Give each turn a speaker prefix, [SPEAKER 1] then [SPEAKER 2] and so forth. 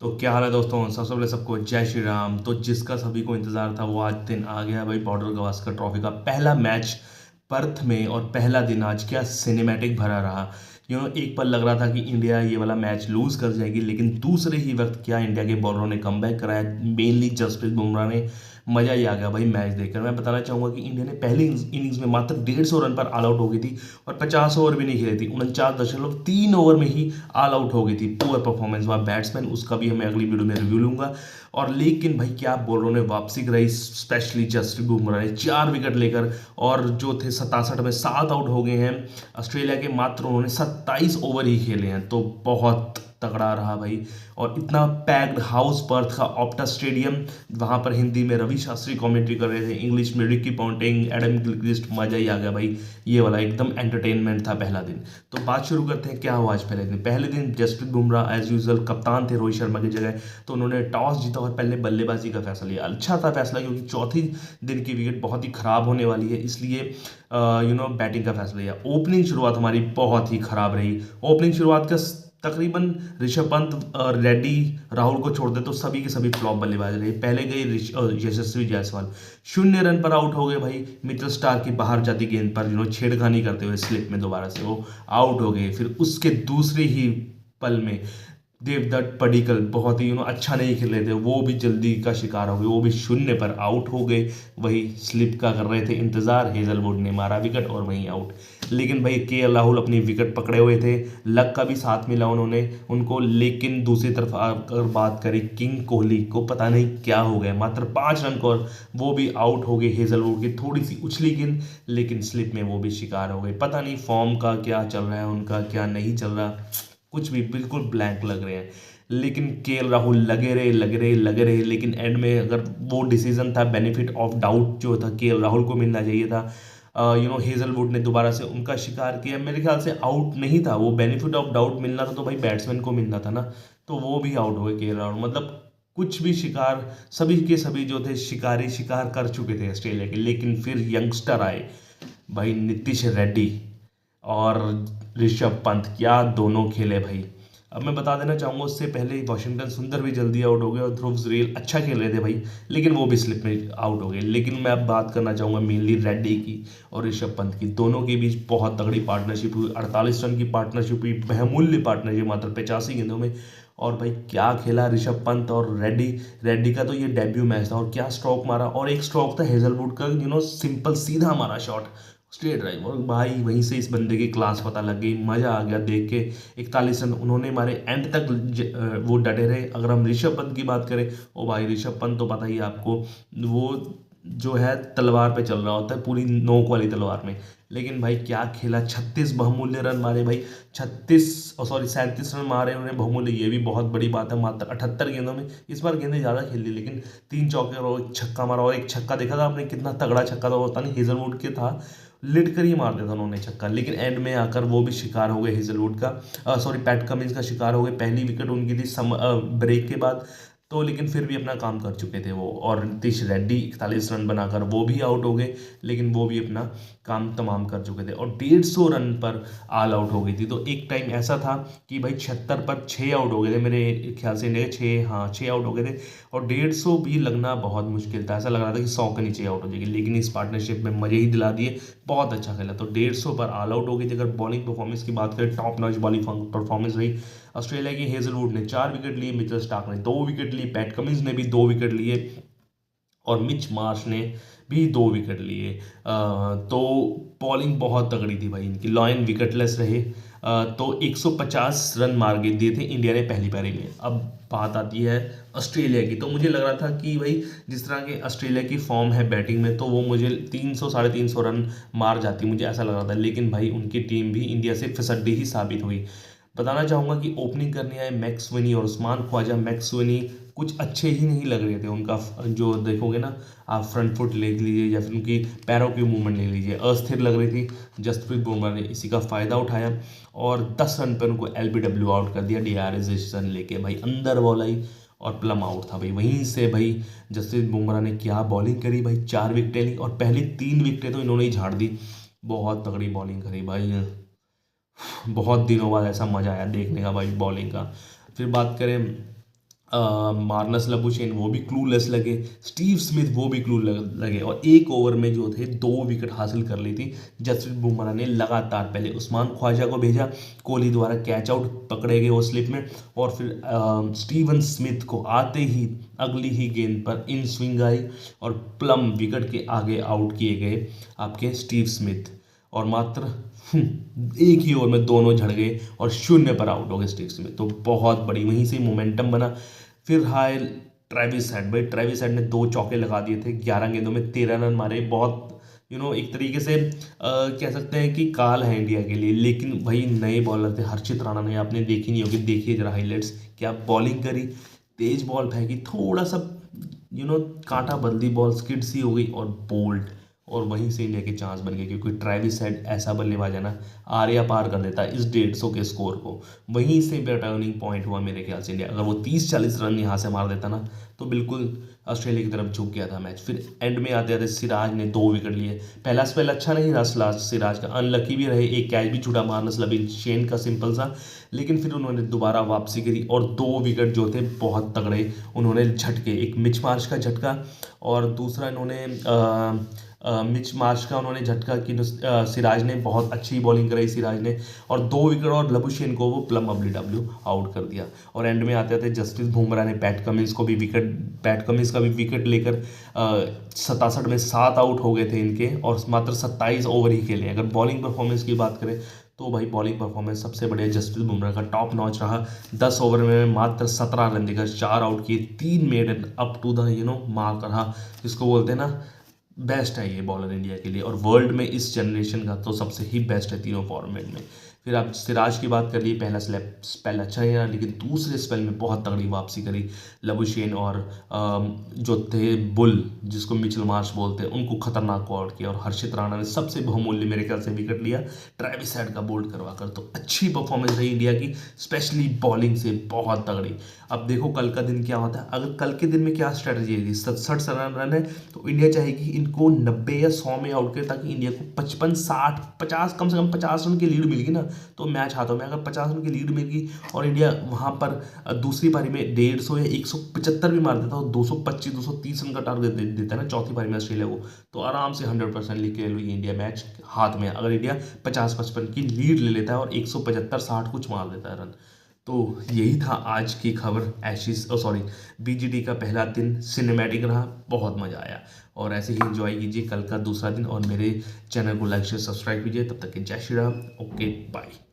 [SPEAKER 1] तो क्या हाल है दोस्तों। सबसे पहले सबको जय श्री राम। तो जिसका सभी को इंतजार था वो आज दिन आ गया भाई। बॉर्डर गवास्कर ट्रॉफी का पहला मैच पर्थ में और पहला दिन आज क्या सिनेमैटिक भरा रहा। एक पल लग रहा था कि इंडिया ये वाला मैच लूज कर जाएगी, लेकिन दूसरे ही वक्त क्या इंडिया के बॉलरों ने कमबैक कराया। मेनली जसप्रीत बुमराह ने। मजा ही आ गया भाई मैच देखकर। मैं बताना चाहूंगा कि इंडिया ने पहली इनिंग्स में मात्र 150 रन पर ऑल आउट हो गई थी और 50 ओवर भी नहीं खेली थी। 49.3 ओवर में ही ऑल आउट हो गई थी। पुअर परफॉर्मेंस हुआ बैट्समैन, उसका भी हमें अगली वीडियो में रिव्यू लूंगा। और लेकिन भाई क्या बॉलरों ने वापसी कराई, स्पेशली जसप्रीत बुमराह ने 4 विकेट लेकर। और जो थे 67 में 7 आउट हो गए हैं। ऑस्ट्रेलिया के मात्र उन्होंने 27 ओवर ही खेले हैं, तो बहुत तगड़ा रहा भाई। और इतना पैक्ड हाउस पर्थ का ऑप्टा स्टेडियम, वहां पर हिंदी में रवि शास्त्री कमेंट्री कर रहे थे, इंग्लिश में रिकी पॉन्टिंग, एडम गिलक्रिस्ट। मजा ही आ गया भाई। ये वाला एकदम एंटरटेनमेंट था पहला दिन। तो बात शुरू करते हैं क्या हुआ आज पहले दिन जसप्रीत बुमराह एज यूजुअल कप्तान थे रोहित शर्मा की जगह। तो उन्होंने टॉस जीता और पहले बल्लेबाजी का फैसला लिया। अच्छा था फैसला, क्योंकि चौथी दिन की विकेट बहुत ही खराब होने वाली है, इसलिए बैटिंग का फैसला लिया। ओपनिंग शुरुआत हमारी बहुत ही खराब रही। ओपनिंग शुरुआत का तकरीबन ऋषभ पंत और रेड्डी राहुल को छोड़ दे तो सभी के सभी फ्लॉप बल्लेबाज रहे। पहले गए यशस्वी जायसवाल 0 रन पर आउट हो गए भाई। मिचेल स्टार्क की बाहर जाती गेंद पर छेड़खानी करते हुए स्लिप में दोबारा से वो आउट हो गए। फिर उसके दूसरे ही पल में देवदत्त पडिक्कल बहुत ही अच्छा नहीं खेले थे, वो भी जल्दी का शिकार हो गए। वो भी 0 पर आउट हो गए। वही स्लिप का कर रहे थे इंतजार, हेजलवुड ने मारा विकेट और वहीं आउट। लेकिन भाई राहुल अपनी विकेट पकड़े हुए थे, लक का भी साथ मिला उन्होंने उनको। लेकिन दूसरी तरफ अगर बात करें किंग कोहली को, पता नहीं क्या हो गया, मात्र 5 रन को और वो भी आउट हो गए। हेजलवुड की थोड़ी सी उछली गेंद, लेकिन स्लिप में वो भी शिकार हो गए। पता नहीं फॉर्म का क्या चल रहा है उनका, क्या नहीं चल रहा, कुछ भी बिल्कुल ब्लैंक लग रहे हैं। लेकिन राहुल लगे रहे, लेकिन एंड में अगर वो डिसीजन था, बेनिफिट ऑफ डाउट जो था राहुल को मिलना चाहिए था। हेजलवुड ने दोबारा से उनका शिकार किया। मेरे ख्याल से आउट नहीं था वो, बेनिफिट ऑफ डाउट मिलना था तो भाई बैट्समैन को मिलना था ना। तो वो भी आउट हो गए राहुल। मतलब कुछ भी शिकार, सभी के सभी जो थे शिकारी शिकार कर चुके थे ऑस्ट्रेलिया के। लेकिन फिर यंगस्टर आए भाई, नीतीश रेड्डी और ऋषभ पंत, क्या दोनों खेले भाई। अब मैं बता देना चाहूंगा, उससे पहले ही वॉशिंगटन सुंदर भी जल्दी आउट हो गए और ध्रुव जुरैल अच्छा खेल रहे थे भाई, लेकिन वो भी स्लिप में आउट हो गए। लेकिन मैं अब बात करना चाहूंगा मेनली रेड्डी की और ऋषभ पंत की। दोनों के बीच बहुत तगड़ी पार्टनरशिप हुई, 48 रन की पार्टनरशिप हुई, बहुमूल्य पार्टनरशिप मात्र 85 गेंदों में। और भाई क्या खेला ऋषभ पंत और रेड्डी। रेड्डी का तो ये डेब्यू मैच था और क्या स्ट्रोक मारा। और एक स्ट्रोक था हेजलवुड का, सिंपल सीधा मारा शॉट स्ट्रेट ड्राइव। और भाई वहीं से इस बंदे की क्लास पता लग गई, मजा आ गया देख के। 41 रन उन्होंने मारे, एंड तक वो डटे रहे। अगर हम ऋषभ पंत की बात करें, ओ भाई ऋषभ पंत तो पता ही है आपको, वो जो है तलवार पे चल रहा होता है, पूरी नोक वाली तलवार में। लेकिन भाई क्या खेला, 36 बहुमूल्य रन मारे भाई। 37 रन मारे उन्होंने बहुमूल्य, ये भी बहुत बड़ी बात है। मात्र 78 गेंदों में, इस बार गेंदें ज़्यादा खेल ली, लेकिन 3 चौके और एक छक्का मारा। और एक छक्का देखा था आपने, कितना तगड़ा छक्का था, वो पता नहीं हेजलवुड के था, लिट कर ही मार दिया था उन्होंने छक्का। लेकिन एंड में आकर वो भी शिकार हो गए हेजलवुड का, सॉरी पैट कमिंस का शिकार हो गए। पहली विकेट उनकी थी ब्रेक के बाद। तो लेकिन फिर भी अपना काम कर चुके थे वो। और नीतीश रेड्डी 41 रन बनाकर वो भी आउट हो गए, लेकिन वो भी अपना काम तमाम कर चुके थे। और 150 रन पर ऑल आउट हो गई थी। तो एक टाइम ऐसा था कि भाई 76 पर 6 आउट हो गए थे मेरे ख्याल से, इंडिया के 6, हाँ 6 आउट हो गए थे। और 150 भी लगना बहुत मुश्किल था, ऐसा लग रहा था कि 100 के नीचे आउट हो जाएगी। लेकिन इस पार्टनरशिप में मजे ही दिला दिए, बहुत अच्छा खेला। तो 150 पर ऑल आउट हो गई थी। अगर बॉलिंग परफॉर्मेंस की बात करें, टॉप नॉच बॉलिंग परफॉर्मेंस रही ऑस्ट्रेलिया की। हेजलवुड ने 4 विकेट लिए, मिचेल स्टार्क ने 2 विकेट लिए, पैट कमिंस ने भी 2 विकेट लिए और मिच मार्श ने भी 2 विकेट लिए। तो बॉलिंग बहुत तगड़ी थी भाई इनकी। लॉयन विकेटलेस रहे। तो 150 रन मार दिए थे इंडिया ने पहली पारी में। अब बात आती है ऑस्ट्रेलिया की। तो मुझे लग रहा था कि भाई जिस तरह के ऑस्ट्रेलिया की फॉर्म है बैटिंग में, तो वो मुझे 300 350 रन मार जाती, मुझे ऐसा लग रहा था। लेकिन भाई उनकी टीम भी इंडिया से फिसड्डी ही साबित हुई। बताना चाहूँगा कि ओपनिंग करने आए मैक्सवेनी और उस्मान ख्वाजा। मैक्सवेनी कुछ अच्छे ही नहीं लग रहे थे। उनका जो देखोगे ना आप, फ्रंट फुट ले लीजिए या फिर उनकी पैरों की मूवमेंट ले लीजिए, अस्थिर लग रही थी। जसप्रीत बुमराह ने इसी का फ़ायदा उठाया और 10 रन पर उनको एलबीडब्ल्यू आउट कर दिया। डीआरएस डिसीजन लेके भाई अंदर बॉल आई और प्लम आउट था भाई। वहीं से भाई जसप्रीत बुमराह ने क्या बॉलिंग करी भाई, 4 विकेटें ली और पहली 3 विकेटें तो इन्होंने ही झाड़ दी। बहुत तगड़ी बॉलिंग करी भाई, बहुत दिनों बाद ऐसा मजा आया देखने का भाई बॉलिंग का। फिर बात करें मार्नस लबुशेन वो भी क्लूलेस लगे, स्टीव स्मिथ वो भी लगे, और एक ओवर में जो थे 2 विकेट हासिल कर ली थी जसप्रीत बुमराह ने लगातार। पहले उस्मान ख्वाजा को भेजा, कोहली द्वारा कैच आउट पकड़े गए वो स्लिप में, और फिर स्टीवन स्मिथ को आते ही अगली ही गेंद पर इन स्विंग आई और प्लम विकेट के आगे आउट किए गए आपके स्टीव स्मिथ, और मात्र एक ही ओवर में दोनों झड़ गए और 0 पर आउट हो गए स्टिक्स में। तो बहुत बड़ी वहीं से मोमेंटम बना। फिर हाय ट्रेविस हेड, भाई ट्रेविस हेड ने 2 चौके लगा दिए थे, 11 गेंदों में 13 रन मारे। बहुत एक तरीके से कह सकते हैं कि काल है इंडिया के लिए। लेकिन भाई नए बॉलर थे, हर्षित राणा ने, आपने देखी नहीं होगी, देखिए जरा हाईलाइट्स, क्या बॉलिंग करी, तेज बॉल फेंकी, थोड़ा सा कांटा बदली बॉल स्किड सी हो गई और बोल्ड, और वहीं से इंडिया के चांस बन गए, क्योंकि ट्रेविस हेड ऐसा बल्लेबाज है ना, आर्या पार कर देता है इस 150 के स्कोर को। वहीं से टर्निंग पॉइंट हुआ मेरे ख्याल से इंडिया, अगर वो 30-40 रन यहाँ से मार देता ना तो बिल्कुल ऑस्ट्रेलिया की तरफ झुक गया था मैच। फिर एंड में आते आते सिराज ने 2 विकेट लिए। पहला स्पेल अच्छा नहीं रहा सिराज का, अनलकी भी रहे, एक कैच भी छूटा मार्नस लबुशेन का सिंपल सा, लेकिन फिर उन्होंने दोबारा वापसी करी और 2 विकेट जो थे बहुत तगड़े उन्होंने झटके, एक मिच मार्श का झटका और दूसरा इन्होंने मिच मार्श का उन्होंने झटका कि सिराज ने बहुत अच्छी बॉलिंग कराई सिराज ने, और 2 विकेट और लबुशेन को वो प्लम डब्ल्यू आउट कर दिया। और एंड में आते आते जसप्रीत बुमराह ने पैट कमिंस का भी विकेट लेकर 67 में 7 आउट हो गए थे इनके, और मात्र 27 ओवर ही खेले। अगर बॉलिंग परफॉर्मेंस की बात करें तो भाई बॉलिंग परफॉर्मेंस सबसे बढ़िया जसप्रीत बुमराह का टॉप नॉच रहा। 10 ओवर में मात्र 17 रन देकर 4 आउट किए, 3 maiden up to the mark रहा, जिसको बोलते हैं ना बेस्ट है ये बॉलर इंडिया के लिए, और वर्ल्ड में इस जनरेशन का तो सबसे ही बेस्ट है तीनों फॉर्मेट में। फिर आप सिराज की बात कर ली, पहला स्पेल अच्छा ही रहा, लेकिन दूसरे स्पेल में बहुत तगड़ी वापसी करी लबुशेन, और जो थे बुल जिसको मिचेल मार्श बोलते हैं उनको खतरनाक आउट किया, और हर्षित राणा ने सबसे बहुमूल्य मेरे ख्याल से विकेट लिया ट्रेविस हेड का बोल्ड करवा कर। तो अच्छी परफॉर्मेंस रही इंडिया की, स्पेशली बॉलिंग से बहुत तगड़ी। अब देखो कल का दिन क्या होता है, अगर कल के दिन में क्या स्ट्रेटजी है, 67 रन है तो इंडिया चाहेगी इनको 90 या 100 में आउट करे, ताकि इंडिया को 55, 60, 50, कम से कम 50 रन की लीड मिलेगी ना तो मैच हाथों में। अगर 50 रन की लीड मिलेगी और इंडिया वहां पर दूसरी पारी में 150 या 175 भी मार देता है, 225, 230 रन का टारगेट देता है ना चौथी पारी में ऑस्ट्रेलिया को, तो आराम से 100% लेके लेगी इंडिया मैच हाथ में, अगर इंडिया 50-55 की लीड ले लेता है और 175-60 कुछ मार देता है रन। तो यही था आज की खबर। बीजीडी का पहला दिन सिनेमैटिक रहा, बहुत मज़ा आया, और ऐसे ही एंजॉय कीजिए कल का दूसरा दिन, और मेरे चैनल को लाइक शेयर सब्सक्राइब कीजिए। तब तक के जय श्री राम, ओके बाय।